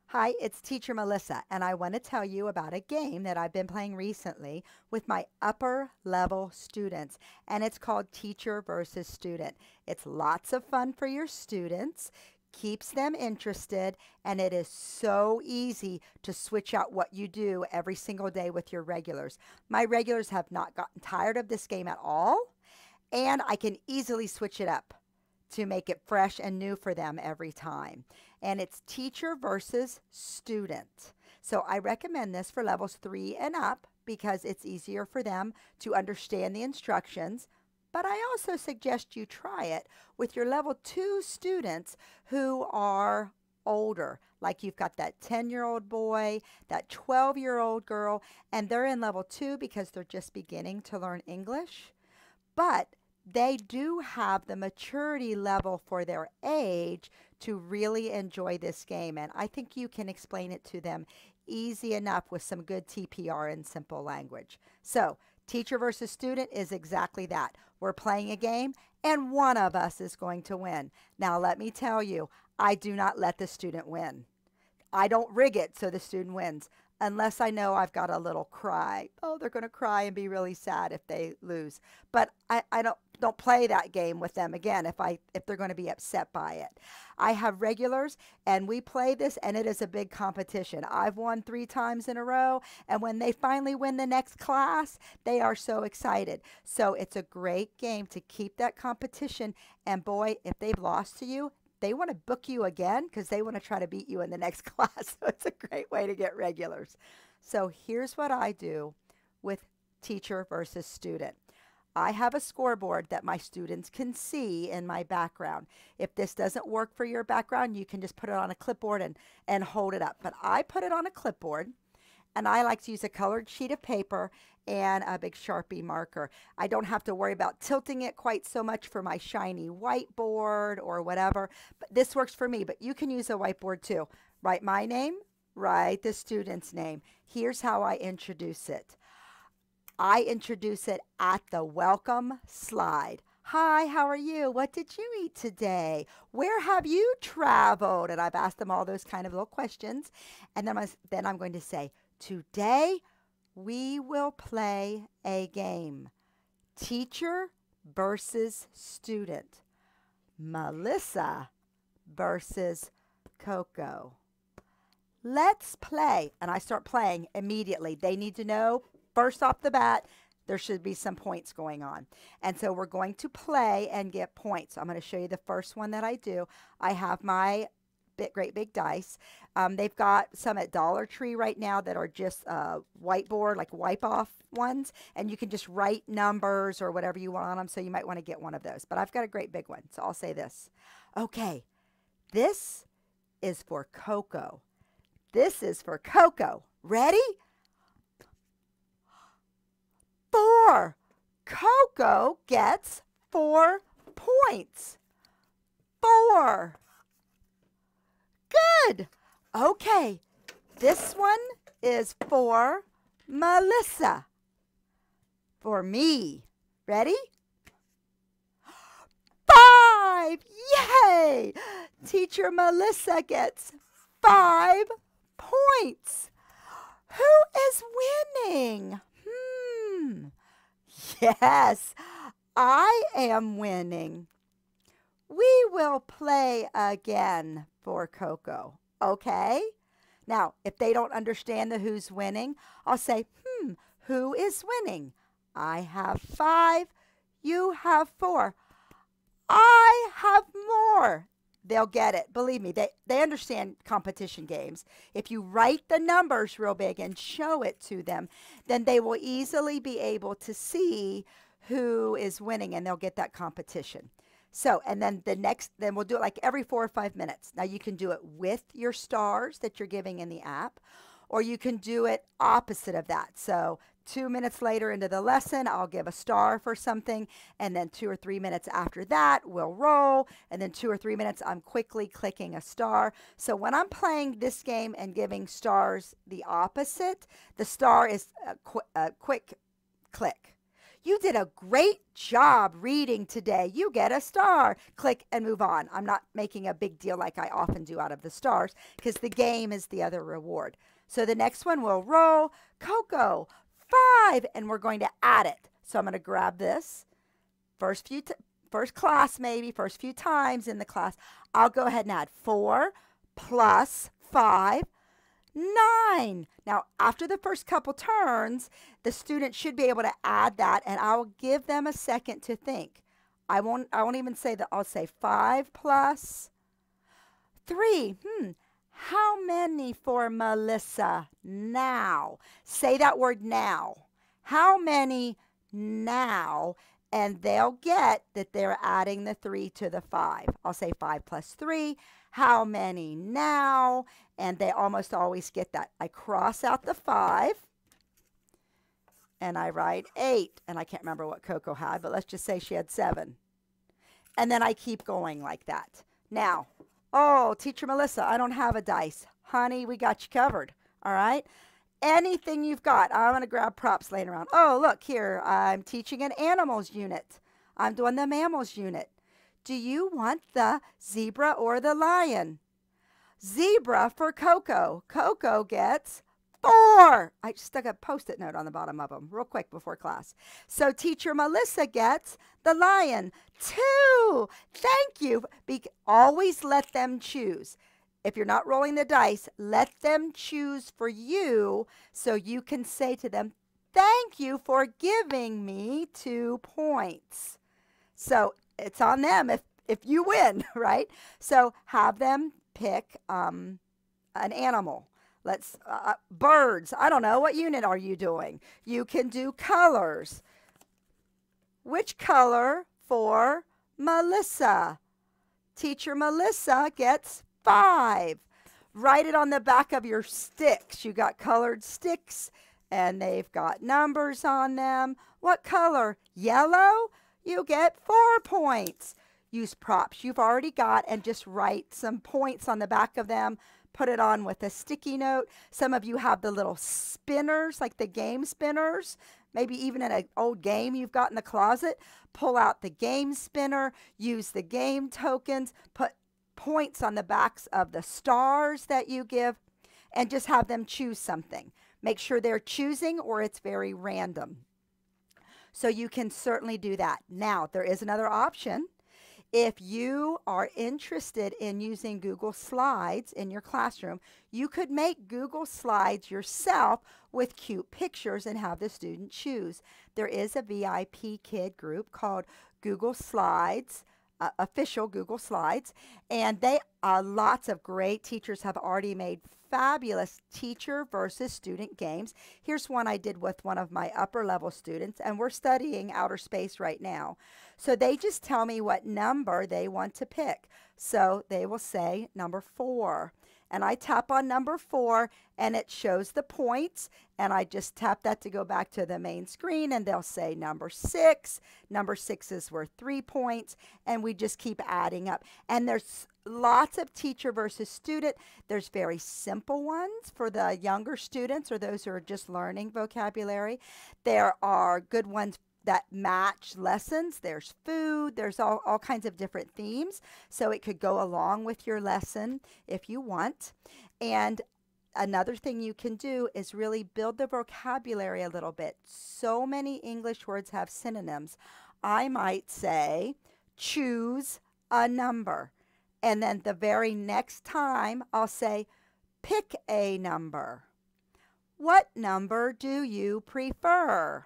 Hi, it's Teacher Melissa, and I want to tell you about a game that I've been playing recently with my upper level students, and it's called Teacher versus Student. It's lots of fun for your students, keeps them interested, and it is so easy to switch out what you do every single day with your regulars. My regulars have not gotten tired of this game at all, and I can easily switch it up to make it fresh and new for them every time. And it's teacher versus student. So I recommend this for levels 3 and up because it's easier for them to understand the instructions. But I also suggest you try it with your level 2 students who are older. Like you've got that 10-year-old boy, that 12-year-old girl, and they're in level 2 because they're just beginning to learn English. But they do have the maturity level for their age to really enjoy this game. And I think you can explain it to them easy enough with some good TPR and simple language. So, teacher versus student is exactly that. We're playing a game, and one of us is going to win. Now, let me tell you, I do not let the student win. I don't rig it so the student wins unless I know I've got a little cry. Oh, they're going to cry and be really sad if they lose. But I don't play that game with them again if they're going to be upset by it. I have regulars and we play this and it is a big competition. I've won 3 times in a row, and when they finally win the next class, they are so excited. So it's a great game to keep that competition, and boy, if they've lost to you, they want to book you again because they want to try to beat you in the next class. So it's a great way to get regulars. So here's what I do with teacher versus student. I have a scoreboard that my students can see in my background. If this doesn't work for your background, you can just put it on a clipboard and hold it up. But I put it on a clipboard, and I like to use a colored sheet of paper and a big Sharpie marker. I don't have to worry about tilting it quite so much for my shiny whiteboard or whatever. But this works for me, but you can use a whiteboard too. Write my name, write the student's name. Here's how I introduce it. I introduce it at the welcome slide. Hi, how are you? What did you eat today? Where have you traveled? And I've asked them all those kind of little questions. And then I'm going to say, today we will play a game. Teacher versus student. Melissa versus Coco. Let's play. And I start playing immediately. They need to know first off the bat there should be some points going on. And so we're going to play and get points. I'm going to show you the first one that I do. I have my great big dice. They've got some at Dollar Tree right now that are just whiteboard, like wipe off ones, and you can just write numbers or whatever you want on them, so you might want to get one of those. But I've got a great big one, so I'll say this. Okay, this is for Coco. This is for Coco. Ready? 4. Coco gets 4 points. 4. Good. Okay, this one is for Melissa. For me. Ready? 5. Yay! Teacher Melissa gets 5 points. Who is winning? Yes, I am winning. We will play again for Coco, okay? Now, if they don't understand the who's winning, I'll say, who is winning? I have 5, you have 4. I have more. They'll get it. Believe me, they understand competition games. If you write the numbers real big and show it to them, then they will easily be able to see who is winning, and they'll get that competition. So, and then then we'll do it like every 4 or 5 minutes. Now you can do it with your stars that you're giving in the app, or you can do it opposite of that. So 2 minutes later into the lesson, I'll give a star for something, and then 2 or 3 minutes after that, we'll roll, and then 2 or 3 minutes, I'm quickly clicking a star. So when I'm playing this game and giving stars the opposite, the star is a quick click. You did a great job reading today. You get a star. Click and move on. I'm not making a big deal like I often do out of the stars because the game is the other reward. So the next one will roll. Coco, 5, and we're going to add it. So I'm going to grab this. First class maybe, first few times in the class, I'll go ahead and add 4 plus 5, 9. Now, after the first couple turns, the student should be able to add that, and I'll give them a second to think. I won't even say that. I'll say 5 plus 3. How many for Melissa now? Say that word now. How many now? And they'll get that they're adding the 3 to the 5. I'll say 5 plus 3. How many now? And they almost always get that. I cross out the 5 and I write 8. And I can't remember what Coco had, but let's just say she had 7. And then I keep going like that. Now, oh, Teacher Melissa, I don't have a dice. Honey, we got you covered. All right. Anything you've got. I'm going to grab props laying around. Oh, look here. I'm teaching an animals unit. I'm doing the mammals unit. Do you want the zebra or the lion? Zebra for Coco. Coco gets 4. I stuck a Post-it note on the bottom of them real quick before class. So Teacher Melissa gets the lion. 2. Thank you. Always let them choose. If you're not rolling the dice, let them choose for you so you can say to them, thank you for giving me 2 points. So it's on them if you win, right? So have them pick an animal. Let's birds. I don't know. What unit are you doing? You can do colors. Which color for Melissa? Teacher Melissa gets 5. Write it on the back of your sticks. You got colored sticks and they've got numbers on them. What color? Yellow? You get 4 points. Use props you've already got and just write some points on the back of them. Put it on with a sticky note. Some of you have the little spinners, like the game spinners. Maybe even in an old game you've got in the closet. Pull out the game spinner. Use the game tokens. Put points on the backs of the stars that you give and just have them choose something. Make sure they're choosing or it's very random. So you can certainly do that. Now, there is another option. If you are interested in using Google Slides in your classroom, you could make Google Slides yourself with cute pictures and have the student choose. There is a VIP kid group called Google Slides, official Google Slides, and lots of great teachers have already made fabulous teacher versus student games. Here's one I did with one of my upper level students, and we're studying outer space right now. So they just tell me what number they want to pick. So they will say number 4. And I tap on number 4 and it shows the points, and I just tap that to go back to the main screen, and they'll say number 6. Number 6 is worth 3 points, and we just keep adding up. And there's lots of teacher versus student. There's very simple ones for the younger students or those who are just learning vocabulary. There are good ones that match lessons. There's food. There's all kinds of different themes. So it could go along with your lesson if you want. And another thing you can do is really build the vocabulary a little bit. So many English words have synonyms. I might say, choose a number. And then the very next time I'll say, pick a number. What number do you prefer?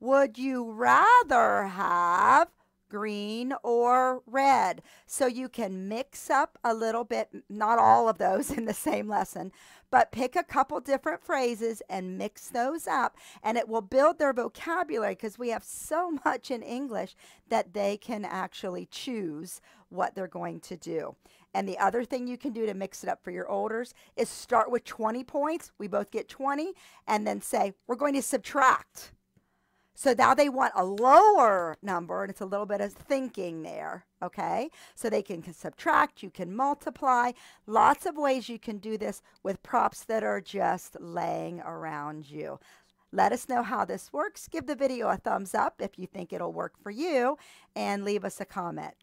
Would you rather have green or red? So you can mix up a little bit, not all of those in the same lesson, but pick a couple different phrases and mix those up, and it will build their vocabulary because we have so much in English that they can actually choose what they're going to do. And the other thing you can do to mix it up for your olders is start with 20 points. We both get 20, and then say, we're going to subtract. So now they want a lower number, and it's a little bit of thinking there, okay? So they can subtract, you can multiply. Lots of ways you can do this with props that are just laying around you. Let us know how this works. Give the video a thumbs up if you think it'll work for you, and leave us a comment.